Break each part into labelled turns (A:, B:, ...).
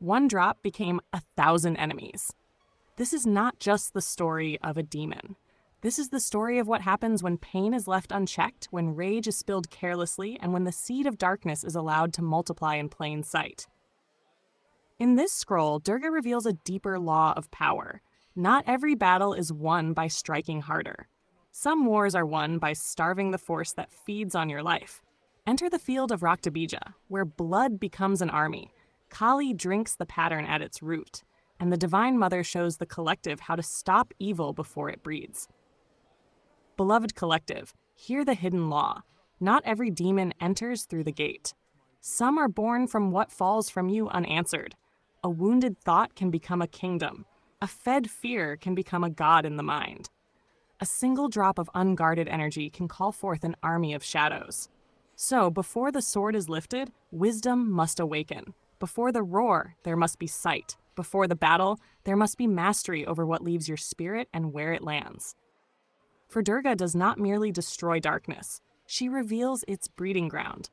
A: One drop became 1,000 enemies. This is not just the story of a demon. This is the story of what happens when pain is left unchecked, when rage is spilled carelessly, and when the seed of darkness is allowed to multiply in plain sight. In this scroll, Durga reveals a deeper law of power. Not every battle is won by striking harder. Some wars are won by starving the force that feeds on your life. Enter the field of Raktabija, where blood becomes an army. Kali drinks the pattern at its root, and the Divine Mother shows the collective how to stop evil before it breeds. Beloved collective, hear the hidden law. Not every demon enters through the gate. Some are born from what falls from you unanswered. A wounded thought can become a kingdom. A fed fear can become a god in the mind. A single drop of unguarded energy can call forth an army of shadows. So, before the sword is lifted, wisdom must awaken. Before the roar, there must be sight. Before the battle, there must be mastery over what leaves your spirit and where it lands. For Durga does not merely destroy darkness, she reveals its breeding ground.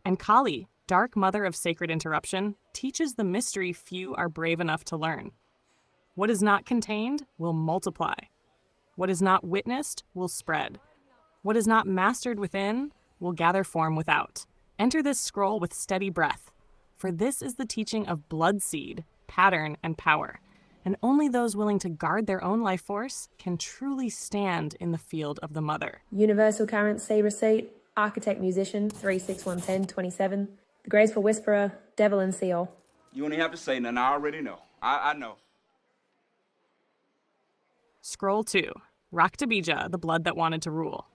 A: And Kali, dark mother of sacred interruption, teaches the mystery few are brave enough to learn. What is not contained will multiply. What is not witnessed will spread. What is not mastered within will gather form without. Enter this scroll with steady breath, for this is the teaching of blood seed, pattern, and power, and only those willing to guard their own life force can truly stand in the field of the mother.
B: Universal Currency Receipt, Architect Musician 3611027, The Graceful Whisperer, Devalan Seal.
C: You don't even have to say nothing, I already know. I know.
A: Scroll 2, Raktabija, the blood that wanted to rule.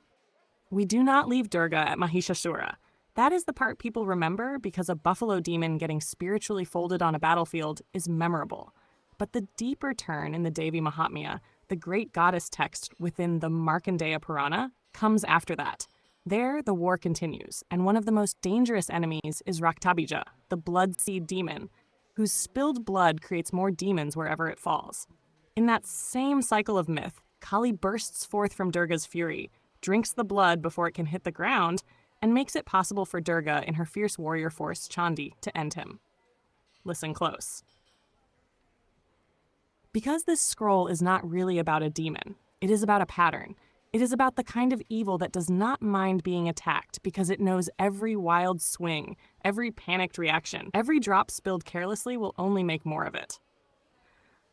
A: We do not leave Durga at Mahishasura. That is the part people remember because a buffalo demon getting spiritually folded on a battlefield is memorable. But the deeper turn in the Devi Mahatmya, the great goddess text within the Markandeya Purana, comes after that. There, the war continues, and one of the most dangerous enemies is Raktabija, the blood seed demon, whose spilled blood creates more demons wherever it falls. In that same cycle of myth, Kali bursts forth from Durga's fury, drinks the blood before it can hit the ground, and makes it possible for Durga in her fierce warrior force, Chandi, to end him. Listen close. Because this scroll is not really about a demon, it is about a pattern. It is about the kind of evil that does not mind being attacked because it knows every wild swing, every panicked reaction, every drop spilled carelessly will only make more of it.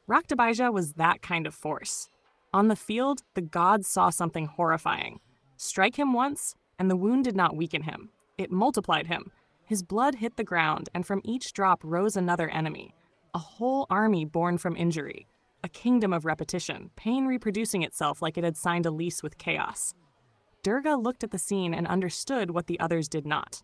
A: Raktabija was that kind of force. On the field, the gods saw something horrifying. Strike him once, and the wound did not weaken him. It multiplied him. His blood hit the ground, and from each drop rose another enemy. A whole army born from injury. A kingdom of repetition, pain reproducing itself like it had signed a lease with chaos. Durga looked at the scene and understood what the others did not.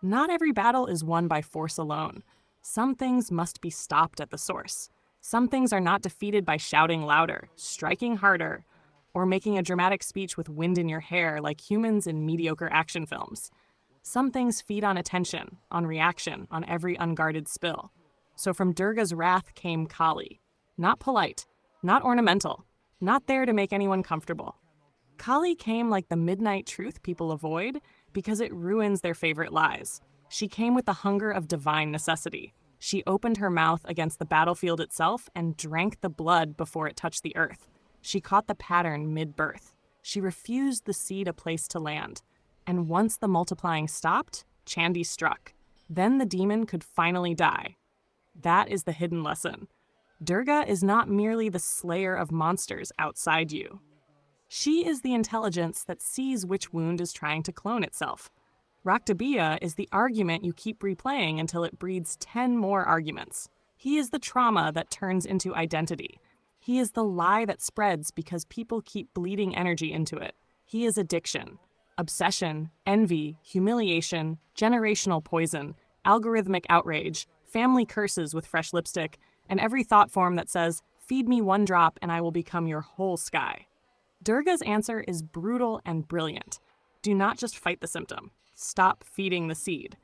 A: Not every battle is won by force alone. Some things must be stopped at the source. Some things are not defeated by shouting louder, striking harder, or making a dramatic speech with wind in your hair like humans in mediocre action films. Some things feed on attention, on reaction, on every unguarded spill. So from Durga's wrath came Kali. Not polite, not ornamental, not there to make anyone comfortable. Kali came like the midnight truth people avoid because it ruins their favorite lies. She came with the hunger of divine necessity. She opened her mouth against the battlefield itself and drank the blood before it touched the earth. She caught the pattern mid-birth. She refused the seed a place to land. And once the multiplying stopped, Chandi struck. Then the demon could finally die. That is the hidden lesson. Durga is not merely the slayer of monsters outside you. She is the intelligence that sees which wound is trying to clone itself. Raktabija is the argument you keep replaying until it breeds 10 more arguments. He is the trauma that turns into identity. He is the lie that spreads because people keep bleeding energy into it. He is addiction, obsession, envy, humiliation, generational poison, algorithmic outrage, family curses with fresh lipstick, and every thought form that says, "Feed me one drop and I will become your whole sky." Durga's answer is brutal and brilliant. Do not just fight the symptom. Stop feeding the seed.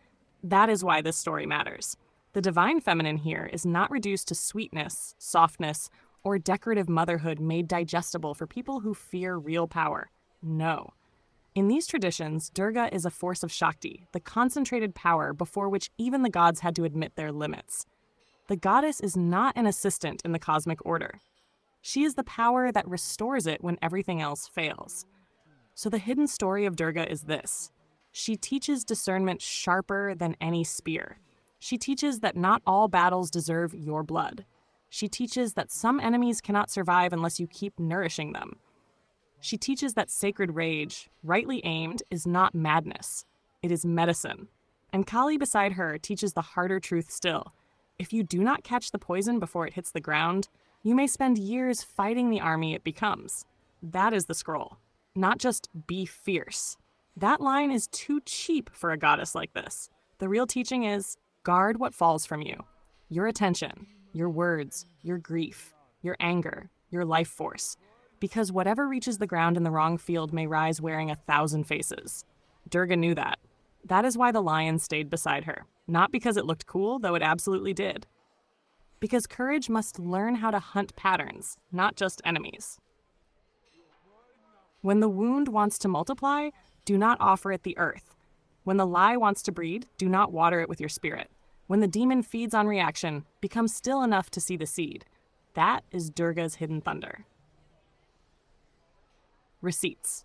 A: That is why this story matters. The divine feminine here is not reduced to sweetness, softness, or decorative motherhood made digestible for people who fear real power. No. In these traditions, Durga is a force of Shakti, the concentrated power before which even the gods had to admit their limits. The goddess is not an assistant in the cosmic order. She is the power that restores it when everything else fails. So the hidden story of Durga is this. She teaches discernment sharper than any spear. She teaches that not all battles deserve your blood. She teaches that some enemies cannot survive unless you keep nourishing them. She teaches that sacred rage, rightly aimed, is not madness. It is medicine. And Kali beside her teaches the harder truth still. If you do not catch the poison before it hits the ground, you may spend years fighting the army it becomes. That is the scroll. Not just be fierce. That line is too cheap for a goddess like this. The real teaching is guard what falls from you. Your attention, your words, your grief, your anger, your life force. Because whatever reaches the ground in the wrong field may rise wearing 1,000 faces. Durga knew that. That is why the lion stayed beside her. Not because it looked cool, though it absolutely did. Because courage must learn how to hunt patterns, not just enemies. When the wound wants to multiply, do not offer it the earth. When the lie wants to breed, do not water it with your spirit. When the demon feeds on reaction, become still enough to see the seed. That is Durga's hidden thunder. Receipts.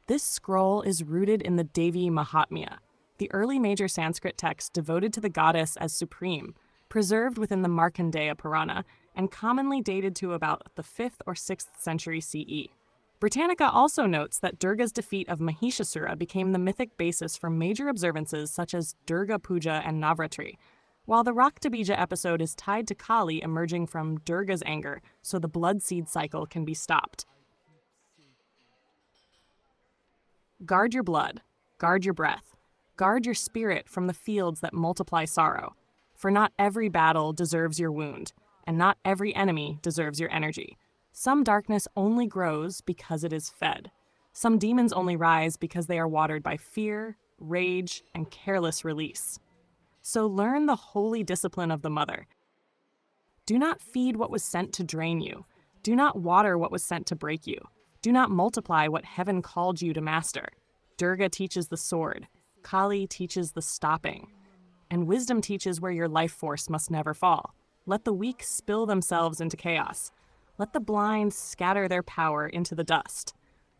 A: This scroll is rooted in the Devi Mahatmya, the early major Sanskrit text devoted to the goddess as supreme, preserved within the Markandeya Purana, and commonly dated to about the 5th or 6th century CE. Britannica also notes that Durga's defeat of Mahishasura became the mythic basis for major observances such as Durga Puja and Navratri, while the Raktabija episode is tied to Kali emerging from Durga's anger so the blood seed cycle can be stopped. Guard your blood, guard your breath, guard your spirit from the fields that multiply sorrow, for not every battle deserves your wound, and not every enemy deserves your energy. Some darkness only grows because it is fed. Some demons only rise because they are watered by fear, rage, and careless release. So learn the holy discipline of the mother. Do not feed what was sent to drain you. Do not water what was sent to break you. Do not multiply what heaven called you to master. Durga teaches the sword. Kali teaches the stopping. And wisdom teaches where your life force must never fall. Let the weak spill themselves into chaos. Let the blind scatter their power into the dust.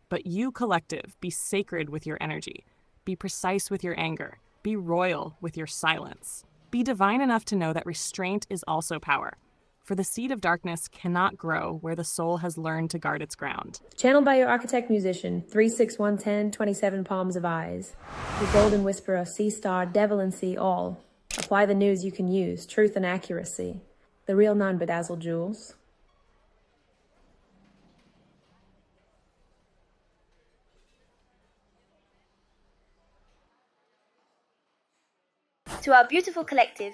A: But you, collective, be sacred with your energy. Be precise with your anger. Be royal with your silence. Be divine enough to know that restraint is also power. For the seed of darkness cannot grow where the soul has learned to guard its ground.
B: Channeled by your architect musician, 36110, 27 palms of eyes. The golden whisperer, sea star, Devalan see all. Apply the news you can use, truth and accuracy. The real non-bedazzled jewels.
D: To our beautiful collective,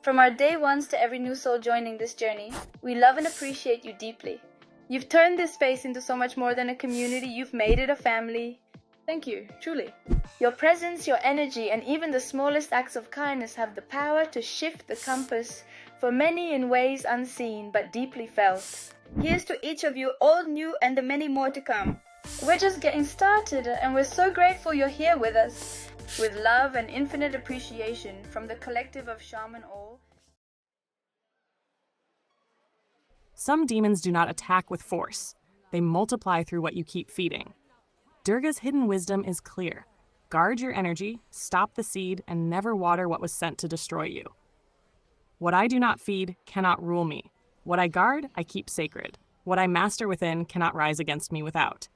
D: from our day ones to every new soul joining this journey, we love and appreciate you deeply. You've turned this space into so much more than a community, you've made it a family. Thank you, truly. Your presence, your energy, and even the smallest acts of kindness have the power to shift the compass for many in ways unseen but deeply felt. Here's to each of you, all new and the many more to come. We're just getting started and we're so grateful you're here with us. With love and infinite appreciation from the collective of Shaman Ahll.
A: Some demons do not attack with force. They multiply through what you keep feeding. Durga's hidden wisdom is clear. Guard your energy, stop the seed, and never water what was sent to destroy you. What I do not feed cannot rule me. What I guard, I keep sacred. What I master within cannot rise against me without.